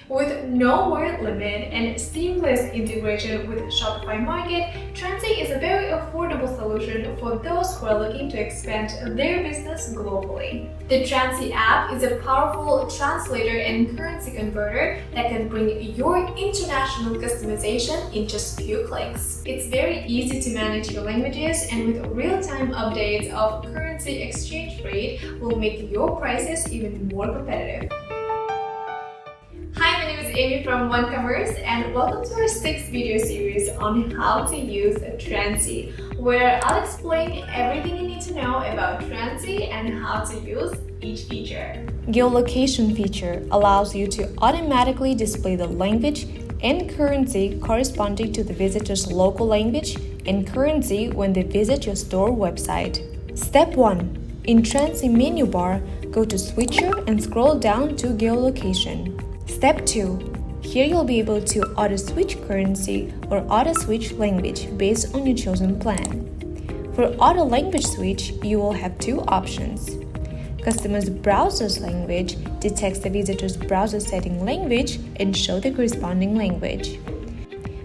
With no word limit and seamless integration with Shopify Market, Transcy is a very affordable solution for those who are looking to expand their business globally. The Transcy app is a powerful translator and currency converter that can bring your international customization in just a few clicks. It's very easy to manage your languages, and with real-time updates of currency exchange rate will make your prices even more competitive. Hi, my name is Amy from eCommerce, and welcome to our 6th video series on how to use Transcy, where I'll explain everything you need to know about Transcy and how to use each feature. Geolocation feature allows you to automatically display the language and currency corresponding to the visitor's local language and currency when they visit your store website. Step 1. In Transcy menu bar, go to Switcher and scroll down to Geolocation. Step 2. Here you'll be able to auto-switch currency or auto-switch language based on your chosen plan. For auto-language switch, you will have two options. Customer's browser's language detects the visitor's browser setting language and show the corresponding language.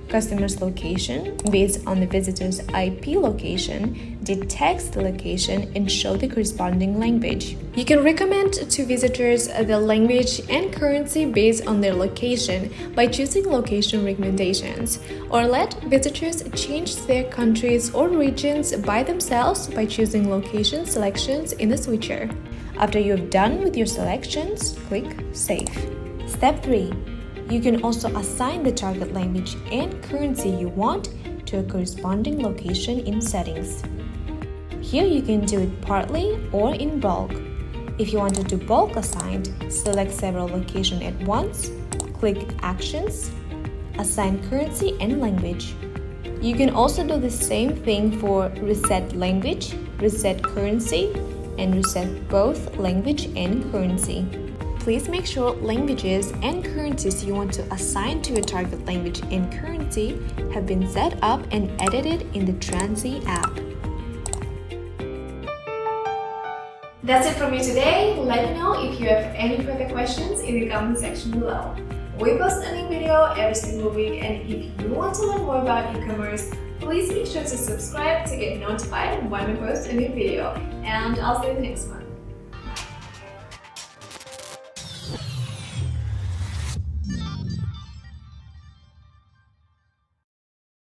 Customer's location, based on the visitor's IP location, detects the location and show the corresponding language. You can recommend to visitors the language and currency based on their location by choosing location recommendations, or let visitors change their countries or regions by themselves by choosing location selections in the switcher. After you're done with your selections, click Save. Step 3. You can also assign the target language and currency you want to a corresponding location in settings. Here you can do it partly or in bulk. If you want to do bulk assigned, select several locations at once, click Actions, Assign Currency and Language. You can also do the same thing for Reset Language, Reset Currency, and reset both language and currency. Please make sure languages and currencies you want to assign to your target language and currency have been set up and edited in the Transcy app. That's it from me today. Let me know if you have any further questions in the comment section below. We post a new video every single week, and if you want to learn more about e-commerce, please make sure to subscribe to get notified when we post a new video. And I'll see you in the next one.